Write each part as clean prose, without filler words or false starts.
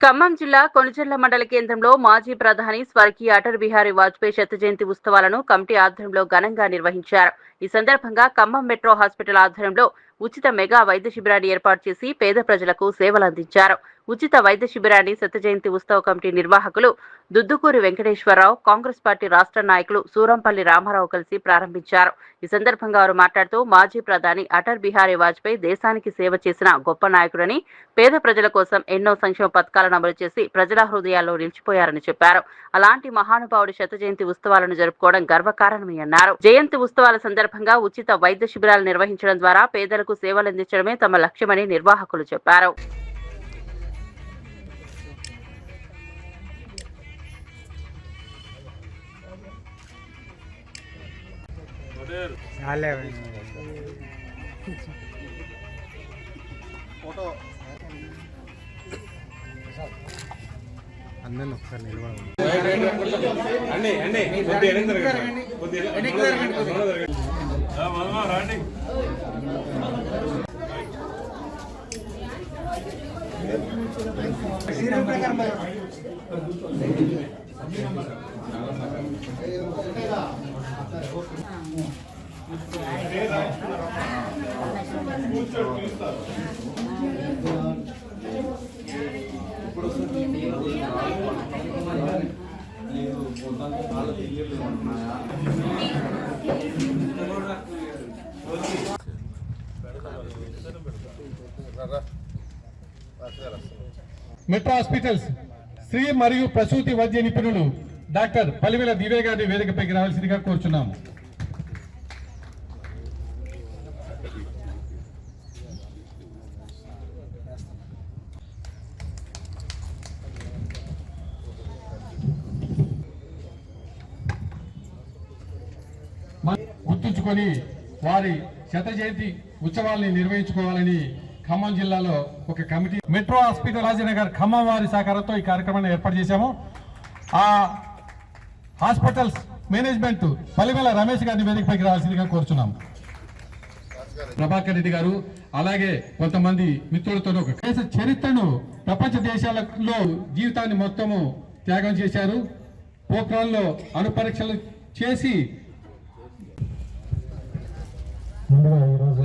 ఖమ్మం జిల్లా కొణిజర్ల మండల కేంద్రంలో మాజీ ప్రధాని స్వర్గీయ అటల్ బిహారీ వాజ్పేయి శత జయంతి ఉత్సవాలను కమిటీ ఆధ్వర్యంలో ఘనంగా నిర్వహించారు. ఈ సందర్భంగా ఖమ్మం మెట్రో హాస్పిటల్ ఆధ్వర్యంలో ఉచిత మెగా వైద్య శిబిరాన్ని ఏర్పాటు చేసి పేద ప్రజలకు సేవలందించారు. ఉచిత వైద్య శిబిరాన్ని శత జయంతి ఉత్సవ కమిటీ నిర్వాహకులు దుద్దుకూరి వెంకటేశ్వరరావు, కాంగ్రెస్ పార్టీ రాష్ట్ర నాయకులు సూరంపల్లి రామారావు కలిసి ప్రారంభించారు. ఈ సందర్భంగా వారు మాట్లాడుతూ మాజీ ప్రధాని అటల్ బిహారీ వాజ్పేయి దేశానికి సేవ చేసిన గొప్ప నాయకుడని, పేద ప్రజల కోసం ఎన్నో సంక్షేమ పథకాలను అమలు చేసి ప్రజల హృదయాల్లో నిలిచిపోయారని చెప్పారు. అలాంటి మహానుభావుడి శత జయంతి ఉత్సవాలను జరుపుకోవడం గర్వకారణమని అన్నారు. జయంతి ఉత్సవాల సందర్భంగా ఉచిత వైద్య శిబిరాలు నిర్వహించడం ద్వారా పేదలకు సేవలందించడమే తమ లక్ష్యమని నిర్వాహకులు చెప్పారు. అందరిని ఒకసారి నిలబడండి. మెట్రో హాస్పిటల్స్ స్త్రీ మరియు ప్రసూతి వైద్య నిపుణులు డాక్టర్ పలివెల దివ్య గారిని వేదికపైకి రావాల్సిందిగా కోరుచున్నాము. గుర్తుంచుకొని వారి శత జయంతి ఉత్సవాల్ని నిర్వహించుకోవాలని ఖమ్మం జిల్లాలో ఒక committee metro hospital Rajanagar Khammam వారి సహకారంతో ఈ కార్యక్రమాన్ని ఏర్పాటు చేశాము. ఆ హాస్పిటల్స్ మేనేజ్మెంట్ పలివెల రమేష్ గారిని వేదికపైకి రావాల్సిందిగా కోరుచున్నాము. ప్రభాకర్ రెడ్డి గారు అలాగే కొంతమంది మిత్రులతో ఒక దేశ చరిత్రను ప్రపంచ దేశాలలో జీవితాన్ని మొత్తము త్యాగం చేశారు. పోఖ్రాన్లో అణుపరీక్షలు చేసి ముందుగా ఈరోజు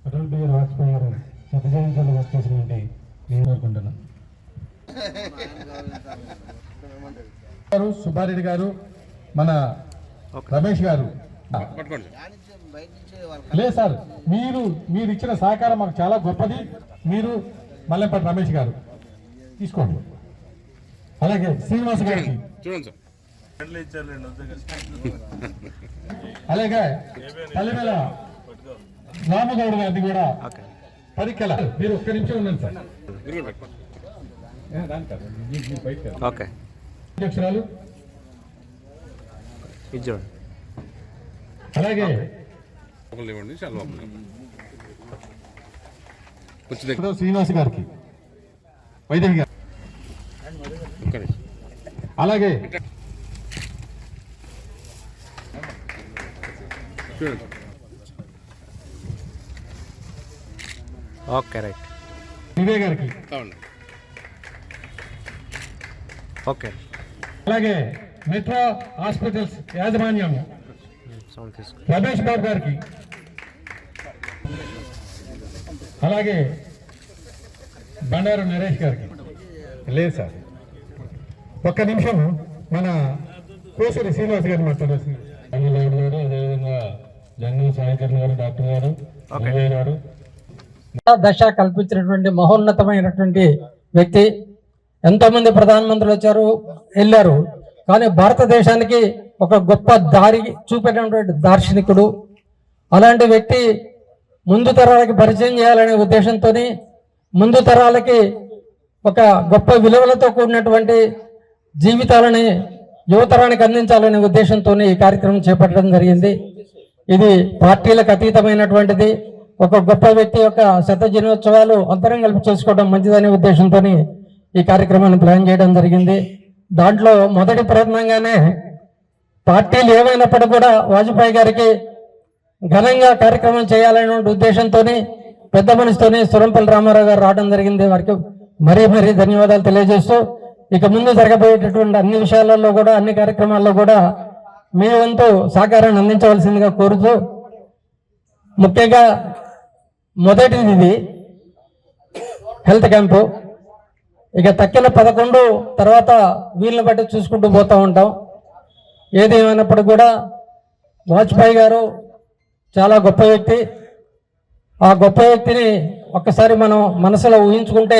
అటల్ బిహారీ వాజ్పేయి గారు శత జయంతులు వచ్చేసినట్టు నేను కోరుకుంటున్నాను. సుబ్బారెడ్డి గారు, మన రమేష్ గారు, లేదు సార్, మీరు ఇచ్చిన సహకారం మాకు చాలా గొప్పది. మీరు మల్లెంపటి రమేష్ గారు తీసుకోండి. అలాగే శ్రీనివాస్ గారికి, అలాగే పల్లెమేల రామగౌడ్ గారిని కూడా పరికల మీరు ఒక్క నిమిషం ఉన్నాను సార్. అధ్యక్షురాలు, అలాగే శ్రీనివాస్ గారికి, వైద్యుడి గారు, అలాగే ఓకే రైట్ వివేక్ గారికి, ఓకే, అలాగే మెట్రో హాస్పిటల్స్ యాజమాన్యం రమేష్ బాబు గారికి, అలాగే బండారు నరేష్ గారికి. లేదు సార్, ఒక్క నిమిషం మన కోసూరి శ్రీనివాస్ గారిని మాట్లాడాల్సింది. అదేవిధంగా జంగల్ సాయికరణ్ గారు, డాక్టర్ గారు, గారు దశ కల్పించినటువంటి మహోన్నతమైనటువంటి వ్యక్తి. ఎంతో మంది ప్రధానమంత్రులు వచ్చారు, వెళ్ళారు, కానీ భారతదేశానికి ఒక గొప్ప దారి చూపెట్టినటువంటి దార్శనికుడు. అలాంటి వ్యక్తి ముందు తరాలకి పరిచయం చేయాలనే ఉద్దేశంతో, ముందు తరాలకి ఒక గొప్ప విలువలతో కూడినటువంటి జీవితాలని యువతరానికి అందించాలనే ఉద్దేశంతో ఈ కార్యక్రమం చేపట్టడం జరిగింది. ఇది పార్టీలకు అతీతమైనటువంటిది. ఒక గొప్ప వ్యక్తి యొక్క శత దినోత్సవాలు అందరం కలిపి చేసుకోవడం మంచిదనే ఉద్దేశంతో ఈ కార్యక్రమాన్ని ప్లాన్ చేయడం జరిగింది. దాంట్లో మొదటి ప్రయత్నంగానే పార్టీలు ఏమైనప్పటికీ కూడా వాజ్పేయి గారికి ఘనంగా కార్యక్రమం చేయాలనే ఉద్దేశంతో పెద్ద మనిషితోనే సూరంపల్లి రామారావు గారు రావడం జరిగింది. వారికి మరీ మరీ ధన్యవాదాలు తెలియజేస్తూ ఇక ముందు జరగబోయేటటువంటి అన్ని విషయాలలో కూడా అన్ని కార్యక్రమాల్లో కూడా మీ వంతు సహకారాన్ని అందించవలసిందిగా కోరుతూ ముఖ్యంగా మొదటిది ఇది హెల్త్ క్యాంపు. ఇక తక్కిన 11 తర్వాత వీళ్ళని బట్టి చూసుకుంటూ పోతూ ఉంటాం. ఏది ఏమైనప్పటికీ కూడా వాజ్పేయి గారు చాలా గొప్ప వ్యక్తి. ఆ గొప్ప వ్యక్తిని ఒక్కసారి మనం మనసులో ఊహించుకుంటే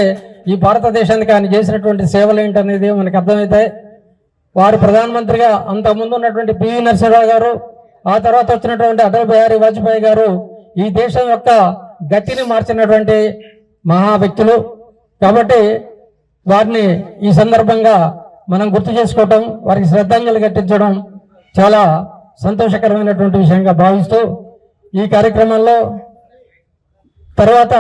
ఈ భారతదేశానికి ఆయన చేసినటువంటి సేవలు ఏంటనేది మనకు అర్థమవుతాయి. వారు ప్రధానమంత్రిగా అంతకుముందు ఉన్నటువంటి పివి నరసింహరావు గారు, ఆ తర్వాత వచ్చినటువంటి అటల్ బిహారీ వాజ్పేయి గారు ఈ దేశం యొక్క గతిని మార్చినటువంటి మహా వ్యక్తులు. కాబట్టి వారిని ఈ సందర్భంగా మనం గుర్తు చేసుకోవటం, వారికి శ్రద్ధాంజలి ఘటించడం చాలా సంతోషకరమైనటువంటి విషయంగా భావిస్తూ ఈ కార్యక్రమంలో తర్వాత